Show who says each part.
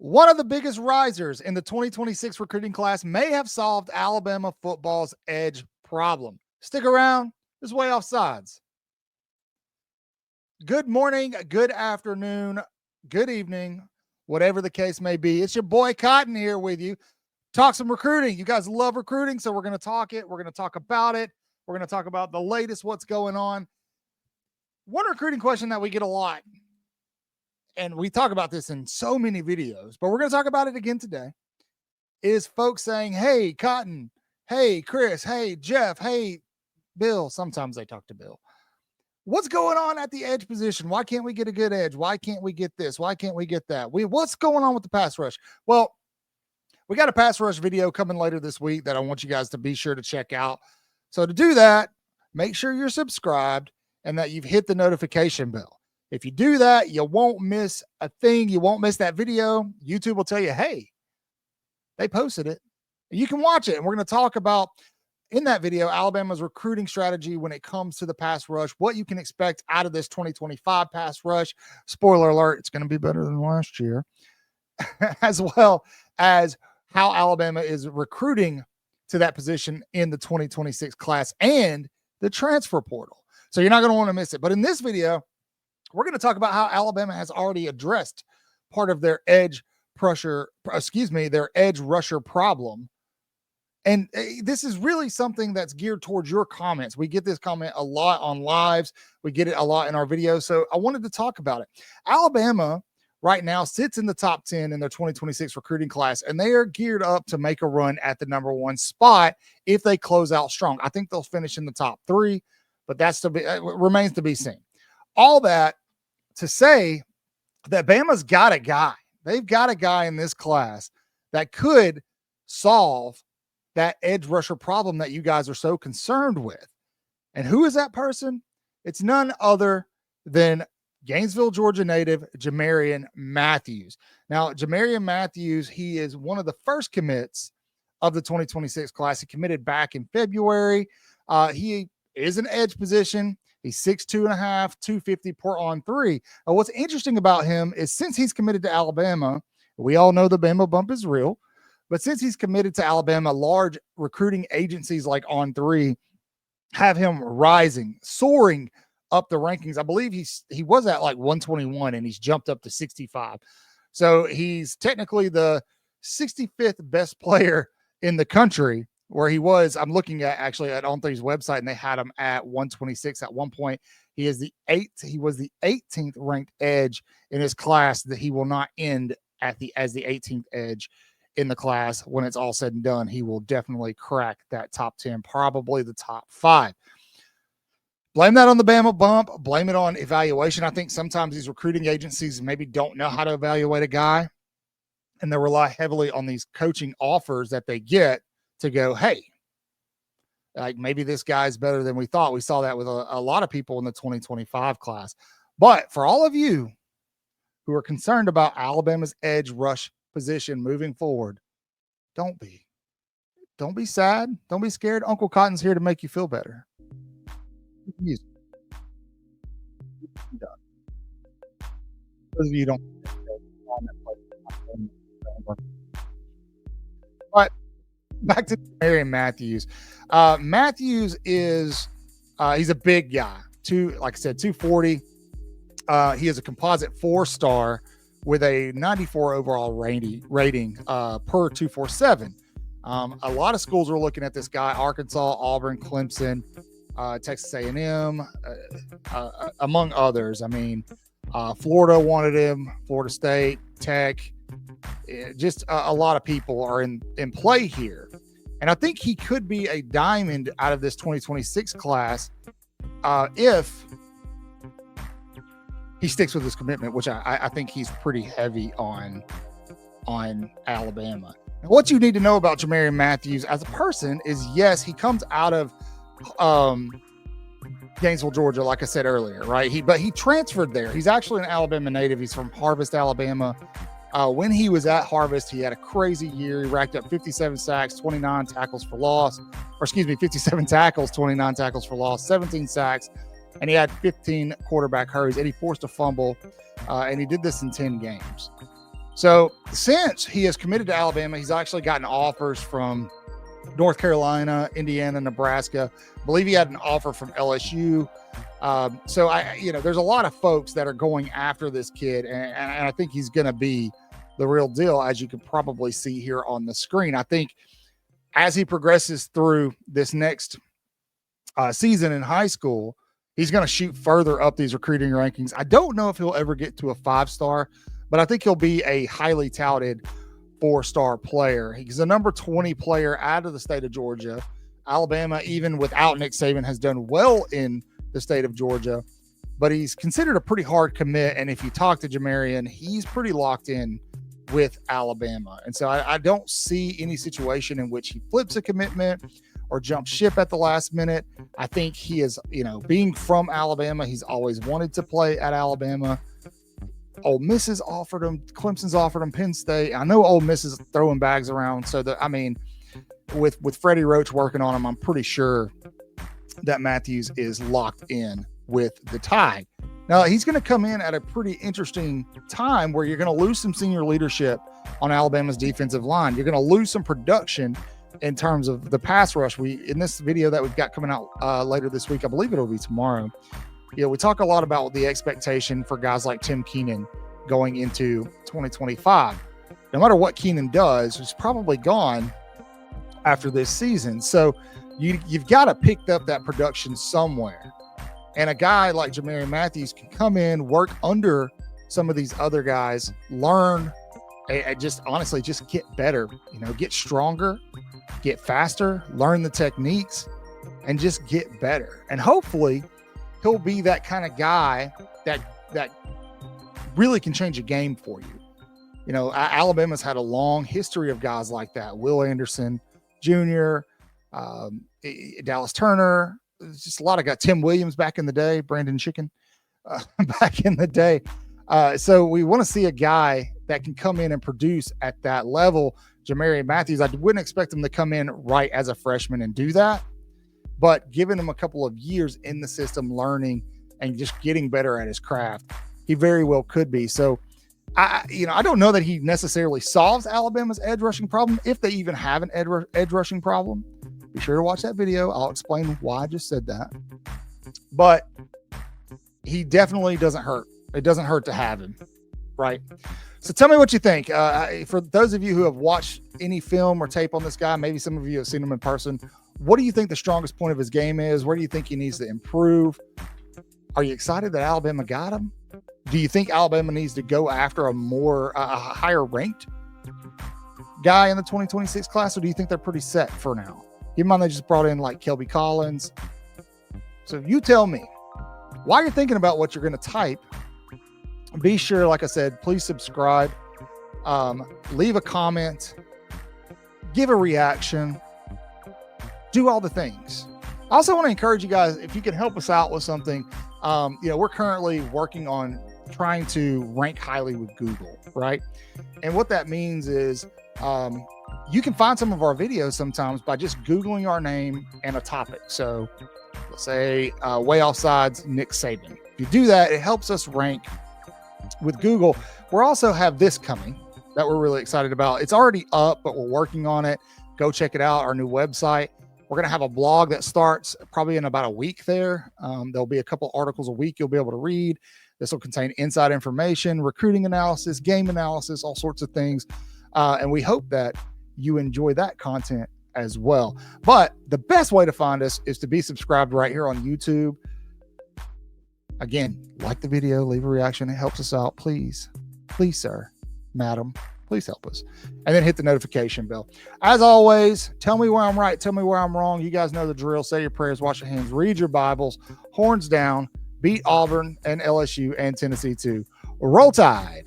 Speaker 1: One of the biggest risers in the 2026 recruiting class may have solved Alabama football's edge problem. Stick around, it's way off sides. Good morning, good afternoon, good evening, whatever the case may be. It's your boy Cotton here with you. Talk some recruiting. You guys love recruiting, so we're going to talk it. We're going to talk about it. We're going to talk about the latest, what's going on. One recruiting question that we get a lot, and we talk about this in so many videos, but we're going to talk about it again today, is folks saying, hey, Cotton, hey, Chris, hey, Jeff, hey, Bill. Sometimes they talk to Bill. What's going on at the edge position? Why can't we get a good edge? Why can't we get this? Why can't we get that? What's going on with the pass rush? Well, we got a pass rush video coming later this week that I want you guys to be sure to check out. So to do that, make sure you're subscribed and that you've hit the notification bell. If you do that, you won't miss a thing. You won't miss that video. YouTube will tell you, hey, they posted it. You can watch it. And we're going to talk about, in that video, Alabama's recruiting strategy when it comes to the pass rush, what you can expect out of this 2025 pass rush. Spoiler alert, it's going to be better than last year, as well as how Alabama is recruiting to that position in the 2026 class and the transfer portal. So you're not going to want to miss it. But in this video, we're going to talk about how Alabama has already addressed part of their edge rusher problem. And this is really something that's geared towards your comments. We get this comment a lot on lives. We get it a lot in our videos. So I wanted to talk about it. Alabama right now sits in the top 10 in their 2026 recruiting class, and they are geared up to make a run at the number one spot if they close out strong. I think they'll finish in the top 3, but remains to be seen. All that to say that Bama's got a guy. They've got a guy in this class that could solve that edge rusher problem that you guys are so concerned with. And who is that person? It's none other than Gainesville, Georgia native Jamarion Matthews. Now, Jamarion Matthews, he is one of the first commits of the 2026 class. He committed back in February. He is an edge position. He's 6'2.5", 250 on 3. What's interesting about him is since he's committed to Alabama, we all know the Bama bump is real. But since he's committed to Alabama, large recruiting agencies like On3 have him soaring up the rankings. I believe he was at like 121 and he's jumped up to 65. So he's technically the 65th best player in the country, where he was. I'm looking at actually at On3's website, and they had him at 126 at one point. He was the 18th ranked edge in his class, that he will not end as the 18th edge in the class. When it's all said and done, he will definitely crack that top 10, probably the top 5. Blame that on the Bama bump. Blame it on evaluation. I think sometimes these recruiting agencies maybe don't know how to evaluate a guy, and they rely heavily on these coaching offers that they get to go, hey, like maybe this guy's better than we thought. We saw that with a lot of people in the 2025 class. But for all of you who are concerned about Alabama's edge rush position moving forward, don't be sad. Don't be scared. Uncle Cotton's here to make you feel better. Those of you don't. But back to Jamarion Matthews. Matthews is he's a big guy. Like I said, 240. He is a composite 4-star with a 94 overall rating per 247. A lot of schools are looking at this guy: Arkansas, Auburn, Clemson, Texas A&M, among others. I mean, Florida wanted him, Florida State, Tech. Just a lot of people are in play here. And I think he could be a diamond out of this 2026 class if he sticks with his commitment, which I think he's pretty heavy on Alabama. Now, what you need to know about Jamarion Matthews as a person is, yes, he comes out of Gainesville, Georgia, like I said earlier, right? But he transferred there. He's actually an Alabama native. He's from Harvest, Alabama. When he was at Harvest, he had a crazy year. He racked up 57 sacks, 29 tackles for loss, 57 tackles, 29 tackles for loss, 17 sacks, and he had 15 quarterback hurries, and he forced a fumble, and he did this in 10 games. So since he has committed to Alabama, he's actually gotten offers from North Carolina, Indiana, Nebraska. I believe he had an offer from LSU. So there's a lot of folks that are going after this kid, and I think he's going to be the real deal, as you can probably see here on the screen. I think as he progresses through this next season in high school, he's going to shoot further up these recruiting rankings. I don't know if he'll ever get to a 5-star, but I think he'll be a highly touted 4-star player. He's a number 20 player out of the state of Georgia. Alabama, even without Nick Saban, has done well in the state of Georgia, but he's considered a pretty hard commit. And if you talk to Jamarion, he's pretty locked in with Alabama. And so I don't see any situation in which he flips a commitment or jumps ship at the last minute. I think he is, being from Alabama, he's always wanted to play at Alabama. Ole Miss has offered him, Clemson's offered him, Penn State. I know Ole Miss is throwing bags around. So with Freddie Roach working on him, I'm pretty sure that Matthews is locked in with the Tide. Now, he's going to come in at a pretty interesting time where you're going to lose some senior leadership on Alabama's defensive line. You're going to lose some production in terms of the pass rush. In this video that we've got coming out later this week, I believe it'll be tomorrow, we talk a lot about the expectation for guys like Tim Keenan going into 2025. No matter what Keenan does, he's probably gone after this season. So you've got to pick up that production somewhere. And a guy like Jamarion Matthews can come in, work under some of these other guys, learn, and just get better, get stronger, get faster, learn the techniques, and just get better. And hopefully he'll be that kind of guy that really can change a game for you. Alabama's had a long history of guys like that. Will Anderson Jr., Dallas Turner, just a lot of guys. Tim Williams back in the day, Brandon Chicken back in the day. So we want to see a guy that can come in and produce at that level. Jamarion Matthews, I wouldn't expect him to come in right as a freshman and do that, but giving him a couple of years in the system, learning and just getting better at his craft, he very well could be. So I don't know that he necessarily solves Alabama's edge rushing problem, if they even have an edge rushing problem. Be sure to watch that video. I'll explain why I just said that. But he definitely doesn't hurt. It doesn't hurt to have him, right? So tell me what you think. For those of you who have watched any film or tape on this guy, maybe some of you have seen him in person, what do you think the strongest point of his game is? Where do you think he needs to improve? Are you excited that Alabama got him? Do you think Alabama needs to go after a higher ranked guy in the 2026 class, or do you think they're pretty set for now? Keep in mind they just brought in like Kelby Collins. So you tell me, while you're thinking about what you're going to type, be sure, like I said, please subscribe, leave a comment, give a reaction, do all the things. I also want to encourage you guys, if you can help us out with something, we're currently working on trying to rank highly with Google, right? And what that means is you can find some of our videos sometimes by just Googling our name and a topic. So let's say Way Offsides Nick Saban. If you do that, it helps us rank with Google. We'll also have this coming that we're really excited about. It's already up, but we're working on it. Go check it out, our new website. We're going to have a blog that starts probably in about a week there. There'll be a couple articles a week you'll be able to read. This will contain inside information, recruiting analysis, game analysis, all sorts of things. And we hope that you enjoy that content as well. But the best way to find us is to be subscribed right here on YouTube. Again, like the video, leave a reaction. It helps us out. Please, sir, madam, please help us. And then hit the notification bell. As always, tell me where I'm right. Tell me where I'm wrong. You guys know the drill. Say your prayers, wash your hands, read your Bibles, horns down, beat Auburn and LSU and Tennessee too. Roll Tide.